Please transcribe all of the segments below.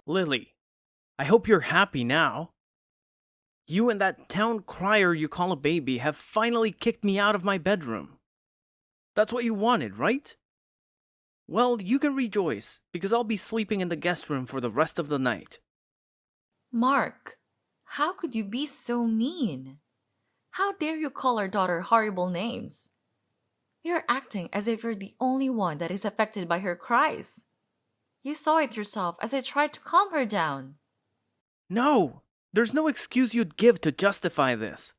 Lily, I hope you're happy now. You and that town crier you call a baby have finally kicked me out of my bedroom. That's what you wanted, right? Well, you can rejoice, because I'll be sleeping in the guest room for the rest of the night. Mark, how could you be so mean? How dare you call our daughter horrible names? You're acting as if you're the only one that is affected by her cries. You saw it yourself as I tried to calm her down. No! There's no excuse you'd give to justify this.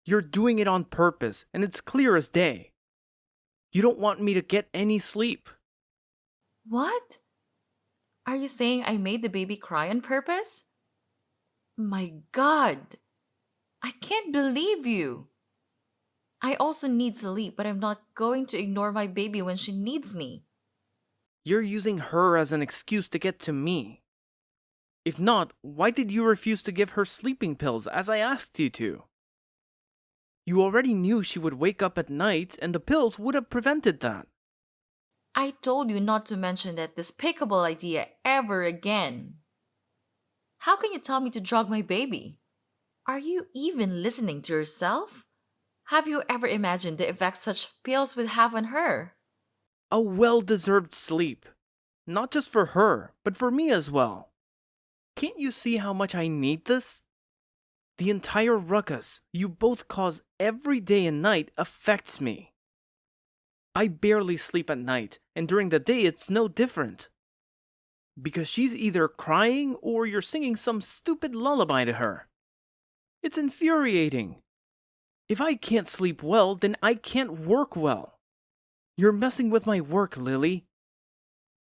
You're doing it on purpose, and it's clear as day. You don't want me to get any sleep. What? Are you saying I made the baby cry on purpose? My God! I can't believe you! I also need sleep, but I'm not going to ignore my baby when she needs me. You're using her as an excuse to get to me. If not, why did you refuse to give her sleeping pills as I asked you to? You already knew she would wake up at night, and the pills would have prevented that. I told you not to mention that despicable idea ever again. How can you tell me to drug my baby? Are you even listening to yourself? Have you ever imagined the effects such pills would have on her? A well-deserved sleep. Not just for her, but for me as well. Can't you see how much I need this? The entire ruckus you both cause every day and night affects me. I barely sleep at night, and during the day it's no different. Because she's either crying or you're singing some stupid lullaby to her. It's infuriating. If I can't sleep well, then I can't work well. You're messing with my work, Lily.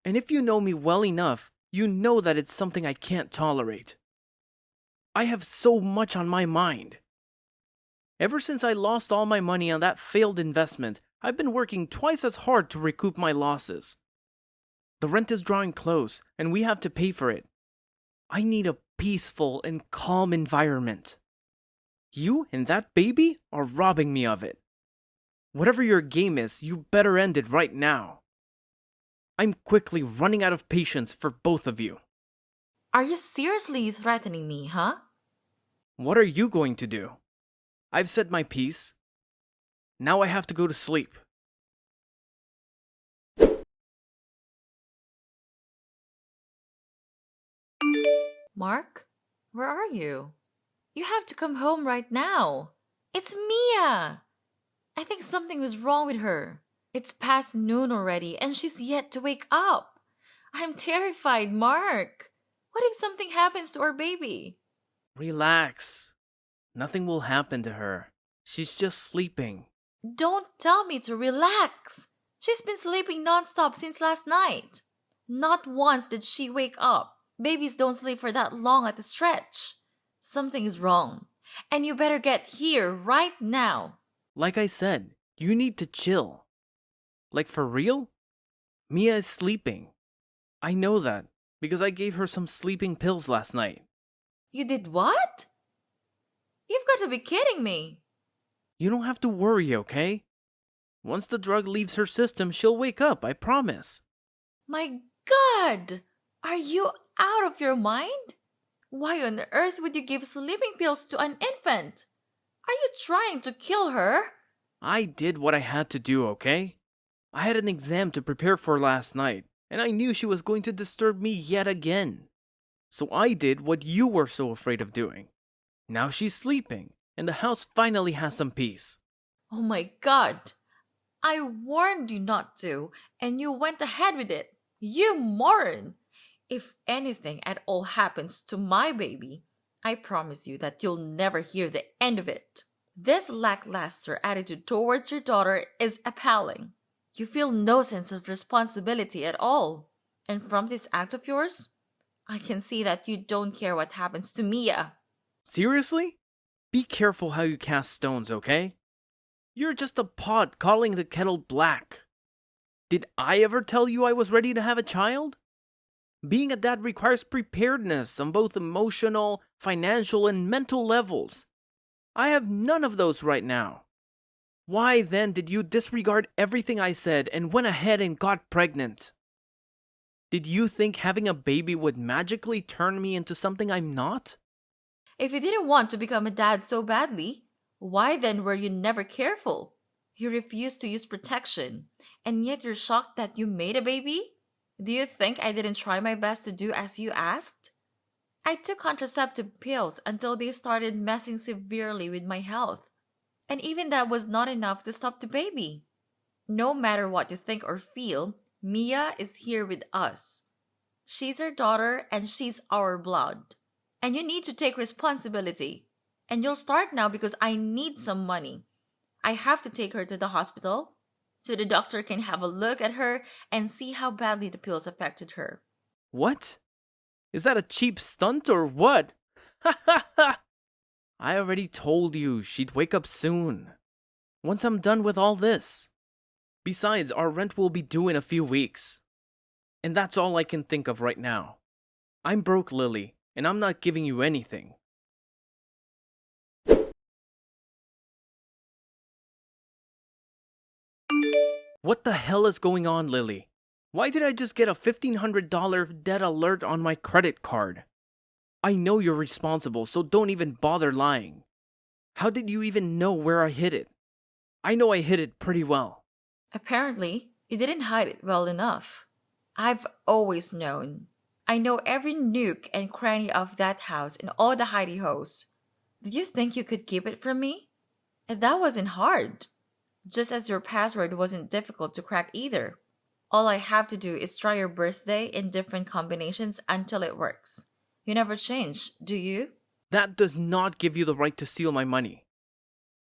And if you know me well enough, you know that it's something I can't tolerate. I have so much on my mind. Ever since I lost all my money on that failed investment, I've been working twice as hard to recoup my losses. The rent is drawing close, and we have to pay for it. I need a peaceful and calm environment. You and that baby are robbing me of it. Whatever your game is, you better end it right now. I'm quickly running out of patience for both of you. Are you seriously threatening me, huh? What are you going to do? I've said my piece. Now I have to go to sleep. Mark, where are you? You have to come home right now. It's Mia! I think something was wrong with her. It's past noon already and she's yet to wake up. I'm terrified, Mark. What if something happens to our baby? Relax. Nothing will happen to her. She's just sleeping. Don't tell me to relax. She's been sleeping nonstop since last night. Not once did she wake up. Babies don't sleep for that long at a stretch. Something is wrong. And you better get here right now. Like I said, you need to chill. Like for real? Mia is sleeping. I know that because I gave her some sleeping pills last night. You did what? You've got to be kidding me. You don't have to worry, okay? Once the drug leaves her system, she'll wake up, I promise. My God! Are you out of your mind? Why on earth would you give sleeping pills to an infant? Are you trying to kill her? I did what I had to do, okay? I had an exam to prepare for last night, and I knew she was going to disturb me yet again. So I did what you were so afraid of doing. Now she's sleeping, and the house finally has some peace. Oh my God! I warned you not to, and you went ahead with it. You moron! If anything at all happens to my baby, I promise you that you'll never hear the end of it. This lackluster attitude towards your daughter is appalling. You feel no sense of responsibility at all. And from this act of yours, I can see that you don't care what happens to Mia. Seriously? Be careful how you cast stones, okay? You're just a pot calling the kettle black. Did I ever tell you I was ready to have a child? Being a dad requires preparedness on both emotional, financial, and mental levels. I have none of those right now. Why then did you disregard everything I said and went ahead and got pregnant? Did you think having a baby would magically turn me into something I'm not? If you didn't want to become a dad so badly, why then were you never careful? You refused to use protection, and yet you're shocked that you made a baby? Do you think I didn't try my best to do as you asked? I took contraceptive pills until they started messing severely with my health. And even that was not enough to stop the baby. No matter what you think or feel, Mia is here with us. She's our daughter and she's our blood. And you need to take responsibility. And you'll start now because I need some money. I have to take her to the hospital so the doctor can have a look at her and see how badly the pills affected her. What? Is that a cheap stunt or what? Ha ha ha! I already told you she'd wake up soon. Once I'm done with all this. Besides, our rent will be due in a few weeks. And that's all I can think of right now. I'm broke, Lily, and I'm not giving you anything. What the hell is going on, Lily? Why did I just get a $1,500 debt alert on my credit card? I know you're responsible, so don't even bother lying. How did you even know where I hid it? I know I hid it pretty well. Apparently, you didn't hide it well enough. I've always known. I know every nook and cranny of that house and all the hidey-hoes. Did you think you could keep it from me? And that wasn't hard. Just as your password wasn't difficult to crack either. All I have to do is try your birthday in different combinations until it works. You never change, do you? That does not give you the right to steal my money.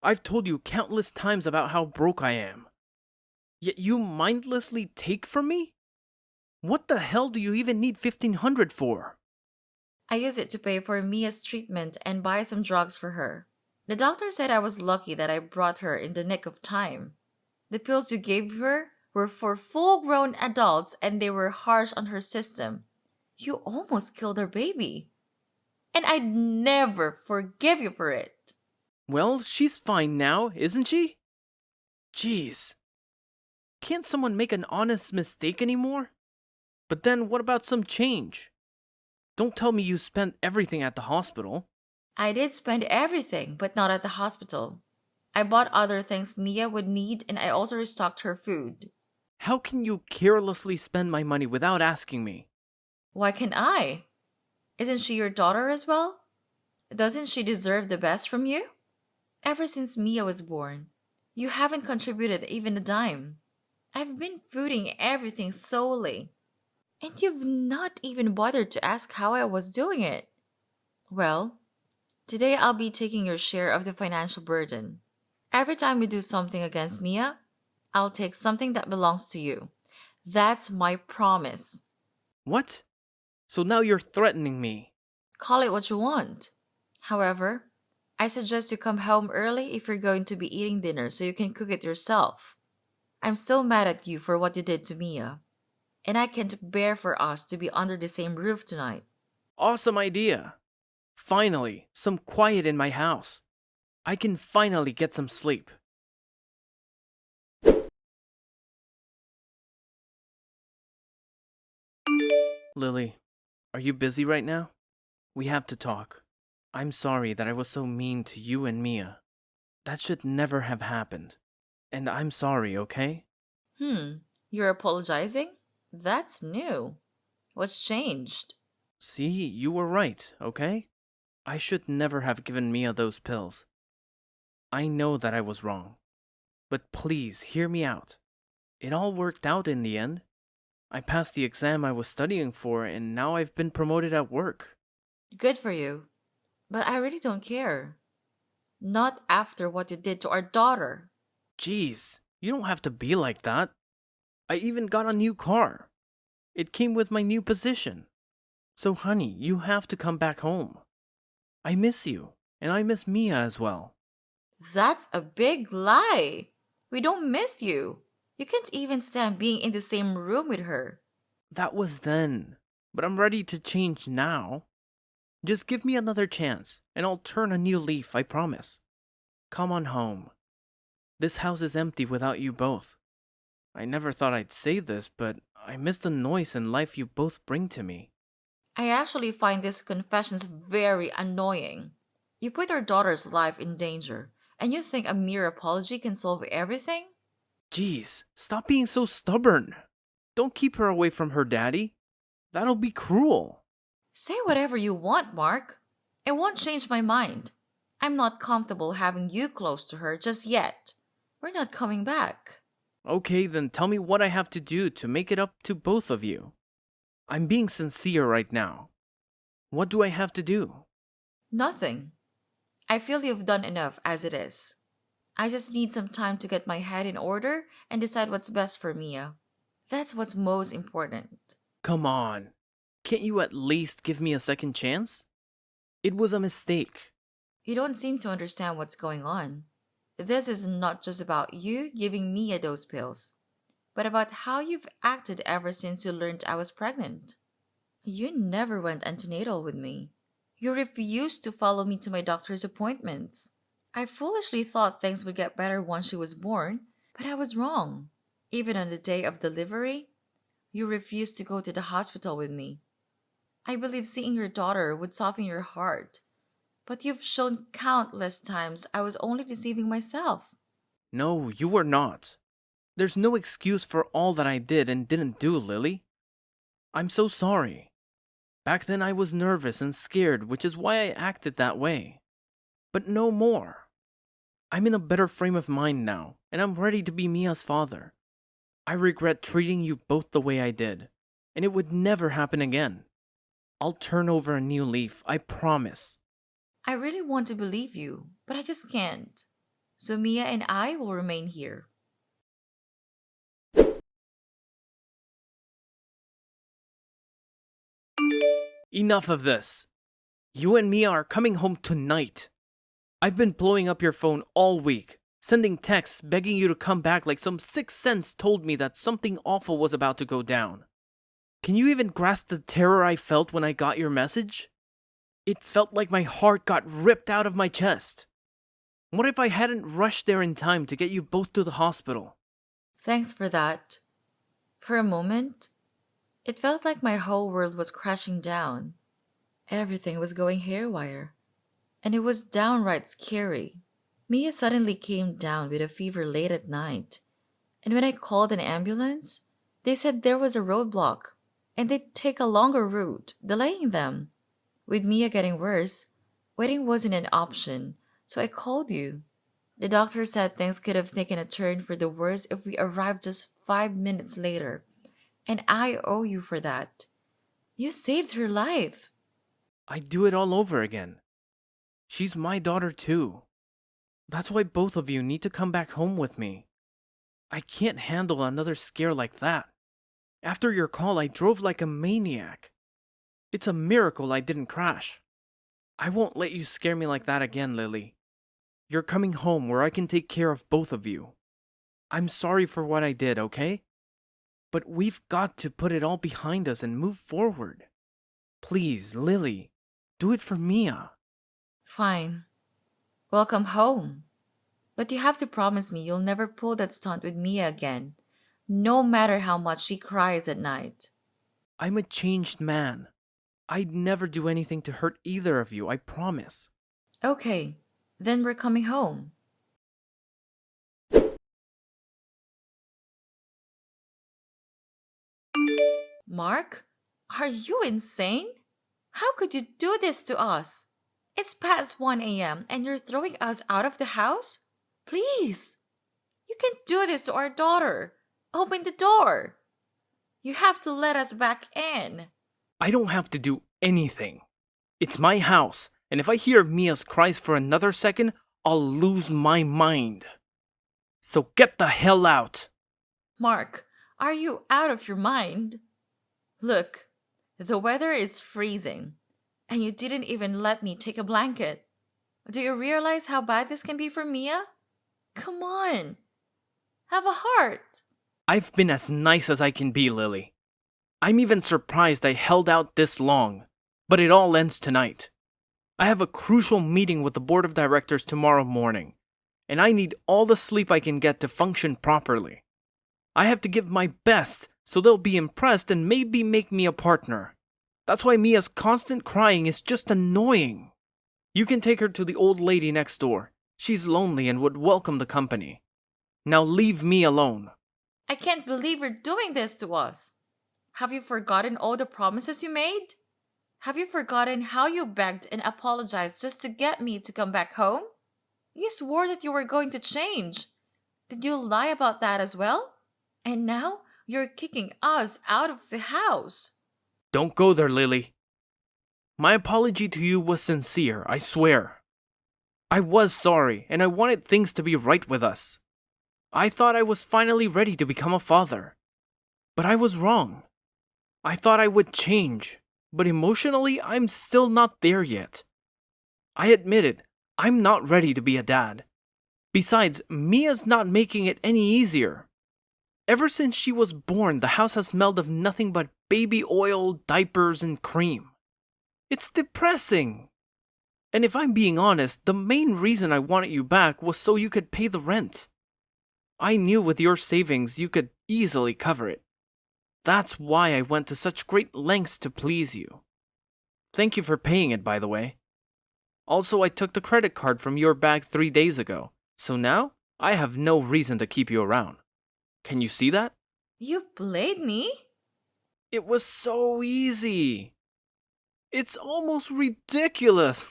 I've told you countless times about how broke I am. Yet you mindlessly take from me? What the hell do you even need $1,500 for? I use it to pay for Mia's treatment and buy some drugs for her. The doctor said I was lucky that I brought her in the nick of time. The pills you gave her were for full-grown adults and they were harsh on her system. You almost killed her baby. And I'd never forgive you for it. Well, she's fine now, isn't she? Jeez. Can't someone make an honest mistake anymore? But then what about some change? Don't tell me you spent everything at the hospital. I did spend everything, but not at the hospital. I bought other things Mia would need and I also restocked her food. How can you carelessly spend my money without asking me? Why can't I? Isn't she your daughter as well? Doesn't she deserve the best from you? Ever since Mia was born, you haven't contributed even a dime. I've been fooding everything solely. And you've not even bothered to ask how I was doing it. Well, today I'll be taking your share of the financial burden. Every time you do something against Mia, I'll take something that belongs to you. That's my promise. What? So now you're threatening me. Call it what you want. However, I suggest you come home early if you're going to be eating dinner so you can cook it yourself. I'm still mad at you for what you did to Mia. And I can't bear for us to be under the same roof tonight. Awesome idea. Finally, some quiet in my house. I can finally get some sleep. Lily, are you busy right now? We have to talk. I'm sorry that I was so mean to you and Mia. That should never have happened. And I'm sorry, okay? You're apologizing? That's new. What's changed? See, you were right, okay? I should never have given Mia those pills. I know that I was wrong. But please, hear me out. It all worked out in the end. I passed the exam I was studying for, and now I've been promoted at work. Good for you. But I really don't care. Not after what you did to our daughter. Jeez, you don't have to be like that. I even got a new car. It came with my new position. So honey, you have to come back home. I miss you, and I miss Mia as well. That's a big lie. We don't miss you. You can't even stand being in the same room with her. That was then, but I'm ready to change now. Just give me another chance, and I'll turn a new leaf, I promise. Come on home. This house is empty without you both. I never thought I'd say this, but I miss the noise and life you both bring to me. I actually find these confessions very annoying. You put your daughter's life in danger, and you think a mere apology can solve everything? Jeez, stop being so stubborn. Don't keep her away from her daddy. That'll be cruel. Say whatever you want, Mark. It won't change my mind. I'm not comfortable having you close to her just yet. We're not coming back. Okay, then tell me what I have to do to make it up to both of you. I'm being sincere right now. What do I have to do? Nothing. I feel you've done enough as it is. I just need some time to get my head in order and decide what's best for Mia. That's what's most important. Come on. Can't you at least give me a second chance? It was a mistake. You don't seem to understand what's going on. This is not just about you giving Mia those pills, but about how you've acted ever since you learned I was pregnant. You never went antenatal with me. You refused to follow me to my doctor's appointments. I foolishly thought things would get better once she was born, but I was wrong. Even on the day of delivery, you refused to go to the hospital with me. I believe seeing your daughter would soften your heart, but you've shown countless times I was only deceiving myself. No, you were not. There's no excuse for all that I did and didn't do, Lily. I'm so sorry. Back then I was nervous and scared, which is why I acted that way. But no more. I'm in a better frame of mind now, and I'm ready to be Mia's father. I regret treating you both the way I did, and it would never happen again. I'll turn over a new leaf, I promise. I really want to believe you, but I just can't. So Mia and I will remain here. Enough of this. You and Mia are coming home tonight. I've been blowing up your phone all week, sending texts begging you to come back like some sixth sense told me that something awful was about to go down. Can you even grasp the terror I felt when I got your message? It felt like my heart got ripped out of my chest. What if I hadn't rushed there in time to get you both to the hospital? Thanks for that. For a moment, it felt like my whole world was crashing down. Everything was going haywire. And it was downright scary. Mia suddenly came down with a fever late at night. And when I called an ambulance, they said there was a roadblock and they'd take a longer route, delaying them. With Mia getting worse, waiting wasn't an option, so I called you. The doctor said things could have taken a turn for the worse if we arrived just 5 minutes later. And I owe you for that. You saved her life. I'd do it all over again. She's my daughter too. That's why both of you need to come back home with me. I can't handle another scare like that. After your call, I drove like a maniac. It's a miracle I didn't crash. I won't let you scare me like that again, Lily. You're coming home where I can take care of both of you. I'm sorry for what I did, okay? But we've got to put it all behind us and move forward. Please, Lily, do it for Mia. Fine. Welcome home. But you have to promise me you'll never pull that stunt with Mia again, no matter how much she cries at night. I'm a changed man. I'd never do anything to hurt either of you, I promise. Okay, then we're coming home. Mark, are you insane? How could you do this to us? It's past 1 a.m. and you're throwing us out of the house? Please! You can't do this to our daughter. Open the door. You have to let us back in. I don't have to do anything. It's my house, and if I hear Mia's cries for another second, I'll lose my mind. So get the hell out. Mark, are you out of your mind? Look, the weather is freezing, and you didn't even let me take a blanket. Do you realize how bad this can be for Mia? Come on. Have a heart. I've been as nice as I can be, Lily. I'm even surprised I held out this long, but it all ends tonight. I have a crucial meeting with the board of directors tomorrow morning, and I need all the sleep I can get to function properly. I have to give my best so they'll be impressed and maybe make me a partner. That's why Mia's constant crying is just annoying. You can take her to the old lady next door. She's lonely and would welcome the company. Now leave me alone. I can't believe you're doing this to us. Have you forgotten all the promises you made? Have you forgotten how you begged and apologized just to get me to come back home? You swore that you were going to change. Did you lie about that as well? And now you're kicking us out of the house. Don't go there, Lily. My apology to you was sincere, I swear. I was sorry, and I wanted things to be right with us. I thought I was finally ready to become a father. But I was wrong. I thought I would change, but emotionally, I'm still not there yet. I admit it, I'm not ready to be a dad. Besides, Mia's not making it any easier. Ever since she was born, the house has smelled of nothing but baby oil, diapers, and cream. It's depressing. And if I'm being honest, the main reason I wanted you back was so you could pay the rent. I knew with your savings you could easily cover it. That's why I went to such great lengths to please you. Thank you for paying it, by the way. Also, I took the credit card from your bag 3 days ago, so now I have no reason to keep you around. Can you see that? You played me? It was so easy. It's almost ridiculous.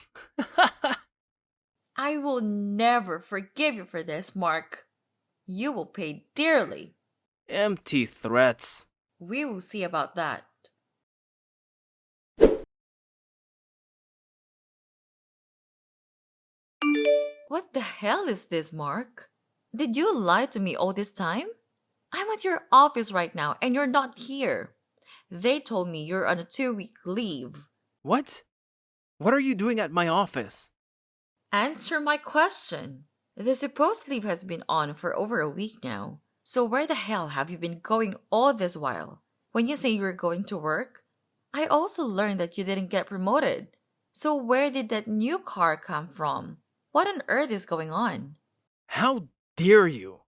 I will never forgive you for this, Mark. You will pay dearly. Empty threats. We will see about that. What the hell is this, Mark? Did you lie to me all this time? I'm at your office right now and you're not here. They told me you're on a 2-week leave. What? What are you doing at my office? Answer my question. The supposed leave has been on for over a week now. So where the hell have you been going all this while? When you say you were going to work, I also learned that you didn't get promoted. So where did that new car come from? What on earth is going on? How dare you?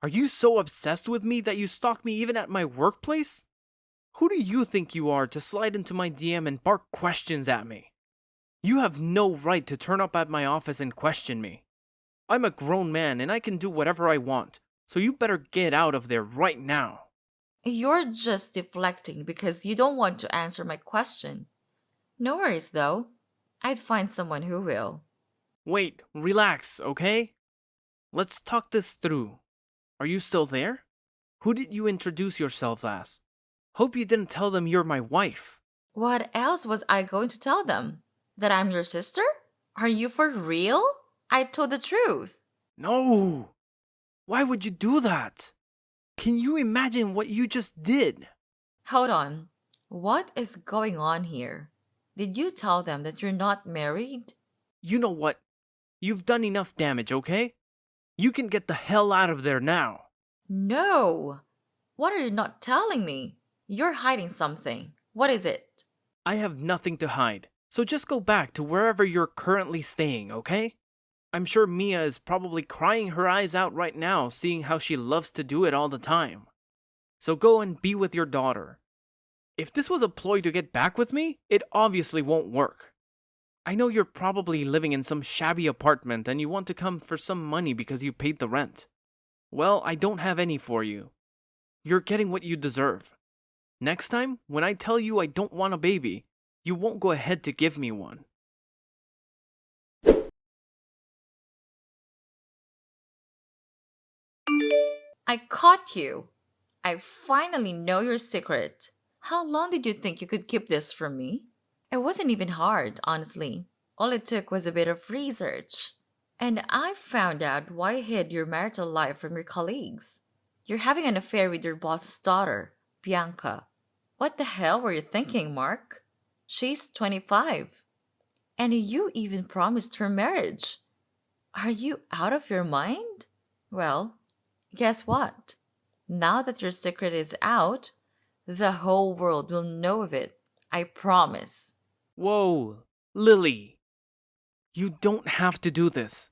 Are you so obsessed with me that you stalk me even at my workplace? Who do you think you are to slide into my DM and bark questions at me? You have no right to turn up at my office and question me. I'm a grown man and I can do whatever I want, so you better get out of there right now. You're just deflecting because you don't want to answer my question. No worries though. I'd find someone who will. Wait, relax, okay? Let's talk this through. Are you still there? Who did you introduce yourself as? Hope you didn't tell them you're my wife. What else was I going to tell them? That I'm your sister? Are you for real? I told the truth. No! Why would you do that? Can you imagine what you just did? Hold on. What is going on here? Did you tell them that you're not married? You know what? You've done enough damage, okay? You can get the hell out of there now. No! What are you not telling me? You're hiding something. What is it? I have nothing to hide, so just go back to wherever you're currently staying, okay? I'm sure Mia is probably crying her eyes out right now, seeing how she loves to do it all the time. So go and be with your daughter. If this was a ploy to get back with me, it obviously won't work. I know you're probably living in some shabby apartment and you want to come for some money because you paid the rent. Well, I don't have any for you. You're getting what you deserve. Next time, when I tell you I don't want a baby, you won't go ahead to give me one. I caught you. I finally know your secret. How long did you think you could keep this from me? It wasn't even hard, honestly. All it took was a bit of research. And I found out why you hid your marital life from your colleagues. You're having an affair with your boss's daughter, Bianca. What the hell were you thinking, Mark? She's 25. And you even promised her marriage. Are you out of your mind? Well, guess what? Now that your secret is out, the whole world will know of it. I promise. Whoa, Lily. You don't have to do this.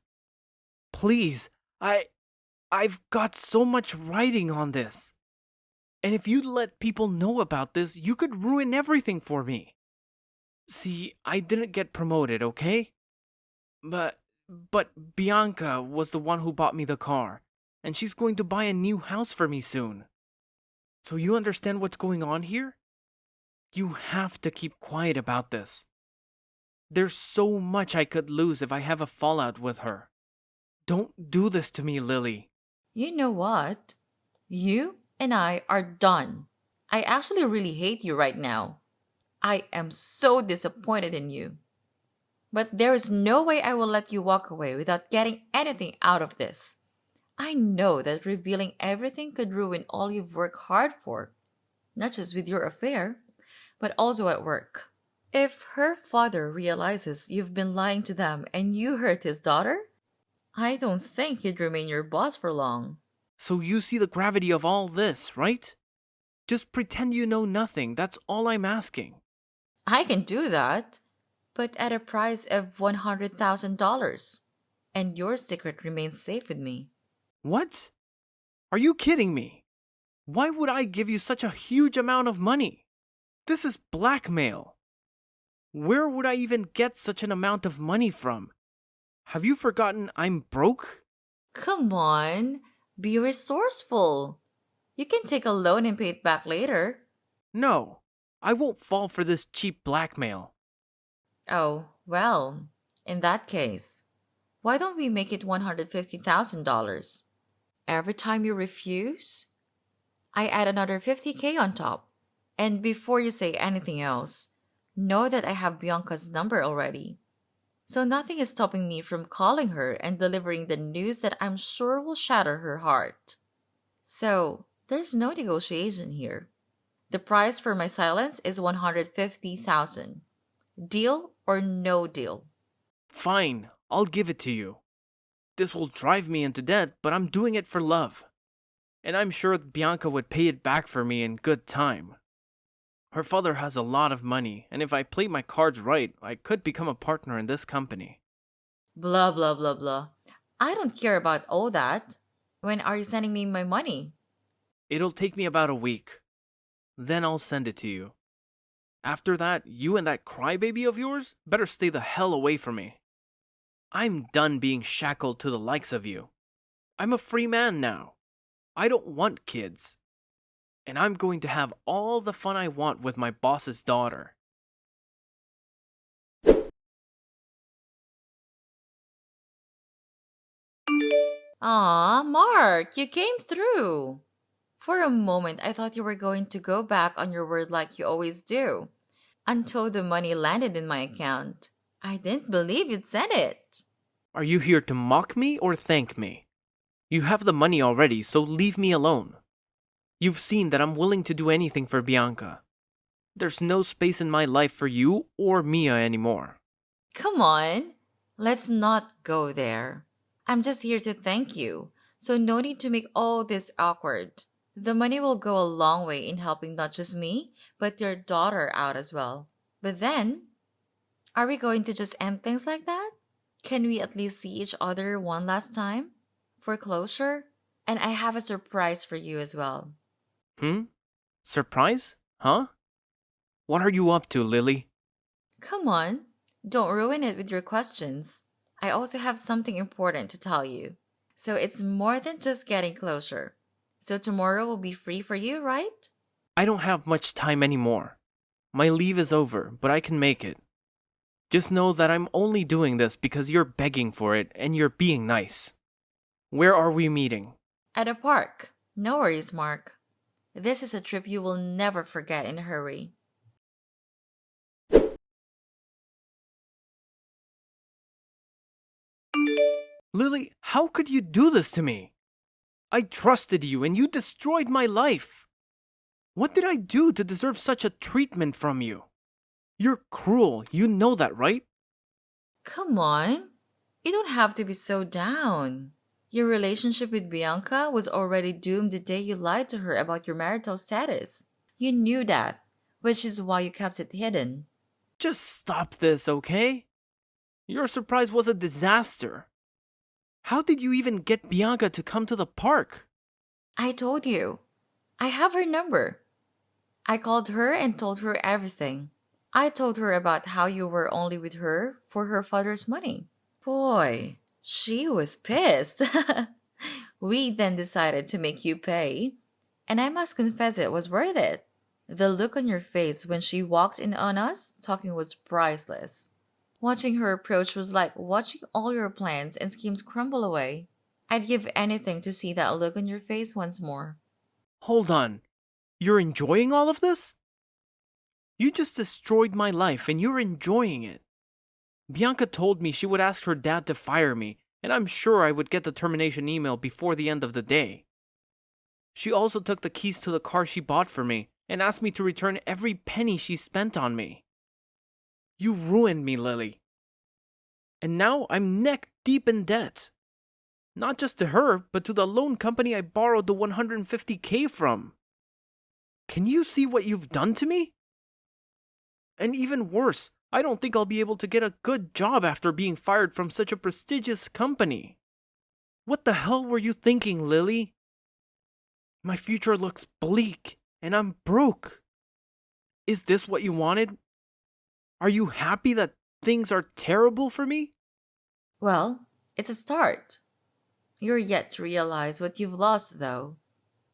Please, I've got so much writing on this. And if you let people know about this, you could ruin everything for me. See, I didn't get promoted, okay? But Bianca was the one who bought me the car, and she's going to buy a new house for me soon. So you understand what's going on here? You have to keep quiet about this. There's so much I could lose if I have a fallout with her. Don't do this to me, Lily. You know what? You and I are done. I actually really hate you right now. I am so disappointed in you. But there is no way I will let you walk away without getting anything out of this. I know that revealing everything could ruin all you've worked hard for, not just with your affair, but also at work. If her father realizes you've been lying to them and you hurt his daughter, I don't think he'd remain your boss for long. So you see the gravity of all this, right? Just pretend you know nothing, that's all I'm asking. I can do that, but at a price of $100,000. And your secret remains safe with me. What? Are you kidding me? Why would I give you such a huge amount of money? This is blackmail. Where would I even get such an amount of money from? Have you forgotten I'm broke? Come on, be resourceful. You can take a loan and pay it back later. No, I won't fall for this cheap blackmail. Oh, well, in that case, why don't we make it $150,000? Every time you refuse, I add another 50K on top. And before you say anything else, know that I have Bianca's number already. So nothing is stopping me from calling her and delivering the news that I'm sure will shatter her heart. So there's no negotiation here. The price for my silence is $150,000. Deal or no deal? Fine, I'll give it to you. This will drive me into debt, but I'm doing it for love. And I'm sure Bianca would pay it back for me in good time. Her father has a lot of money, and if I play my cards right, I could become a partner in this company. Blah, blah, blah, blah. I don't care about all that. When are you sending me my money? It'll take me about a week. Then I'll send it to you. After that, you and that crybaby of yours better stay the hell away from me. I'm done being shackled to the likes of you. I'm a free man now. I don't want kids. And I'm going to have all the fun I want with my boss's daughter. Aw, Mark, you came through. For a moment, I thought you were going to go back on your word like you always do. Until the money landed in my account. I didn't believe you'd send it. Are you here to mock me or thank me? You have the money already, so leave me alone. You've seen that I'm willing to do anything for Bianca. There's no space in my life for you or Mia anymore. Come on, let's not go there. I'm just here to thank you, so no need to make all this awkward. The money will go a long way in helping not just me, but your daughter out as well. But then, are we going to just end things like that? Can we at least see each other one last time? For closure? And I have a surprise for you as well. Surprise? Huh? What are you up to, Lily? Come on, don't ruin it with your questions. I also have something important to tell you. So it's more than just getting closure. So tomorrow will be free for you, right? I don't have much time anymore. My leave is over, but I can make it. Just know that I'm only doing this because you're begging for it and you're being nice. Where are we meeting? At a park. No worries, Mark. This is a trip you will never forget in a hurry. Lily, how could you do this to me? I trusted you and you destroyed my life. What did I do to deserve such a treatment from you? You're cruel, you know that, right? Come on. You don't have to be so down. Your relationship with Bianca was already doomed the day you lied to her about your marital status. You knew that, which is why you kept it hidden. Just stop this, okay? Your surprise was a disaster. How did you even get Bianca to come to the park? I told you. I have her number. I called her and told her everything. I told her about how you were only with her for her father's money. Boy, she was pissed. We then decided to make you pay, and I must confess it was worth it. The look on your face when she walked in on us talking was priceless. Watching her approach was like watching all your plans and schemes crumble away. I'd give anything to see that look on your face once more. Hold on. You're enjoying all of this? You just destroyed my life and you're enjoying it. Bianca told me she would ask her dad to fire me, and I'm sure I would get the termination email before the end of the day. She also took the keys to the car she bought for me and asked me to return every penny she spent on me. You ruined me, Lily. And now I'm neck deep in debt. Not just to her, but to the loan company I borrowed the $150K from. Can you see what you've done to me? And even worse, I don't think I'll be able to get a good job after being fired from such a prestigious company. What the hell were you thinking, Lily? My future looks bleak, and I'm broke. Is this what you wanted? Are you happy that things are terrible for me? Well, it's a start. You're yet to realize what you've lost, though.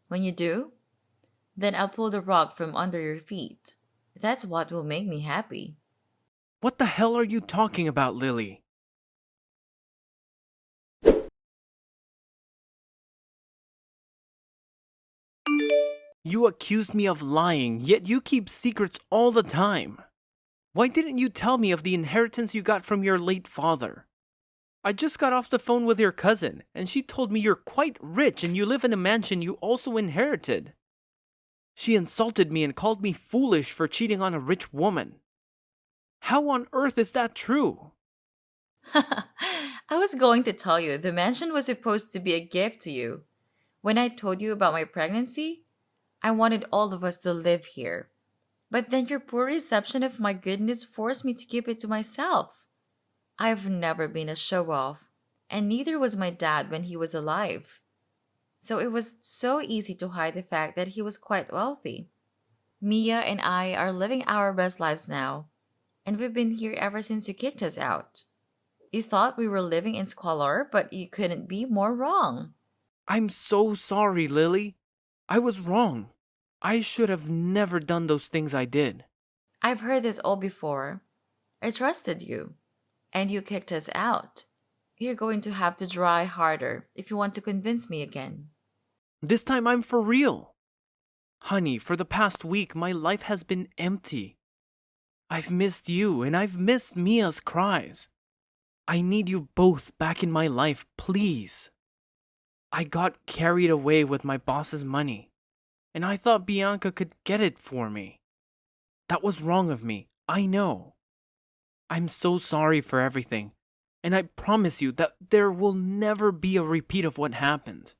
When you do, then I'll pull the rug from under your feet. That's what will make me happy. What the hell are you talking about, Lily? You accused me of lying, yet you keep secrets all the time. Why didn't you tell me of the inheritance you got from your late father? I just got off the phone with your cousin, and she told me you're quite rich and you live in a mansion you also inherited. She insulted me and called me foolish for cheating on a rich woman. How on earth is that true? I was going to tell you the mansion was supposed to be a gift to you. When I told you about my pregnancy, I wanted all of us to live here. But then your poor reception of my goodness forced me to keep it to myself. I've never been a show-off, and neither was my dad when he was alive. So it was so easy to hide the fact that he was quite wealthy. Mia and I are living our best lives now, and we've been here ever since you kicked us out. You thought we were living in squalor, but you couldn't be more wrong. I'm so sorry, Lily. I was wrong. I should have never done those things I did. I've heard this all before. I trusted you, and you kicked us out. You're going to have to try harder if you want to convince me again. This time I'm for real. Honey, for the past week, my life has been empty. I've missed you, and I've missed Mia's cries. I need you both back in my life, please. I got carried away with my boss's money, and I thought Bianca could get it for me. That was wrong of me, I know. I'm so sorry for everything, and I promise you that there will never be a repeat of what happened.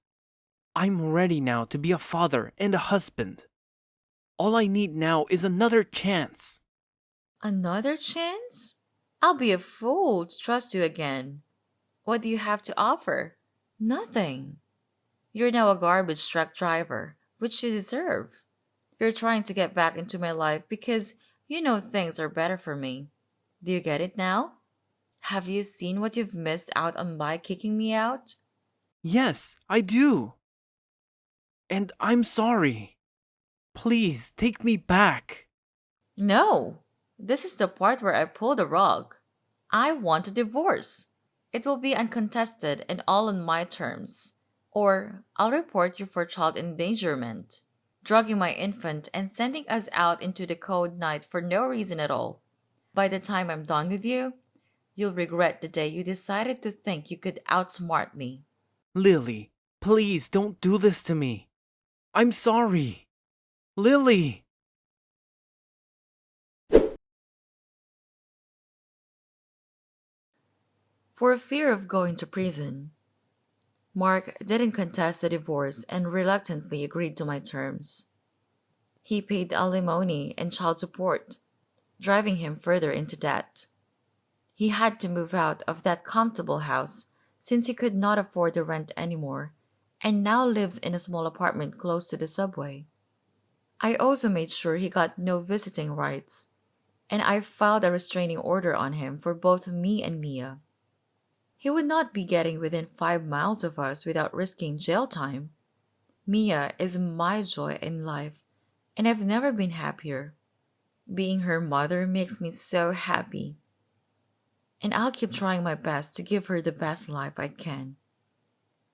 I'm ready now to be a father and a husband. All I need now is another chance. Another chance? I'll be a fool to trust you again. What do you have to offer? Nothing. You're now a garbage truck driver, which you deserve. You're trying to get back into my life because you know things are better for me. Do you get it now? Have you seen what you've missed out on by kicking me out? Yes, I do. And I'm sorry. Please, take me back. No. This is the part where I pull the rug. I want a divorce. It will be uncontested and all on my terms. Or I'll report you for child endangerment, drugging my infant and sending us out into the cold night for no reason at all. By the time I'm done with you, you'll regret the day you decided to think you could outsmart me. Lily, please don't do this to me. I'm sorry. Lily! For fear of going to prison, Mark didn't contest the divorce and reluctantly agreed to my terms. He paid alimony and child support, driving him further into debt. He had to move out of that comfortable house since he could not afford the rent anymore, and now lives in a small apartment close to the subway. I also made sure he got no visiting rights, and I filed a restraining order on him for both me and Mia. He would not be getting within 5 miles of us without risking jail time. Mia is my joy in life, and I've never been happier. Being her mother makes me so happy. And I'll keep trying my best to give her the best life I can.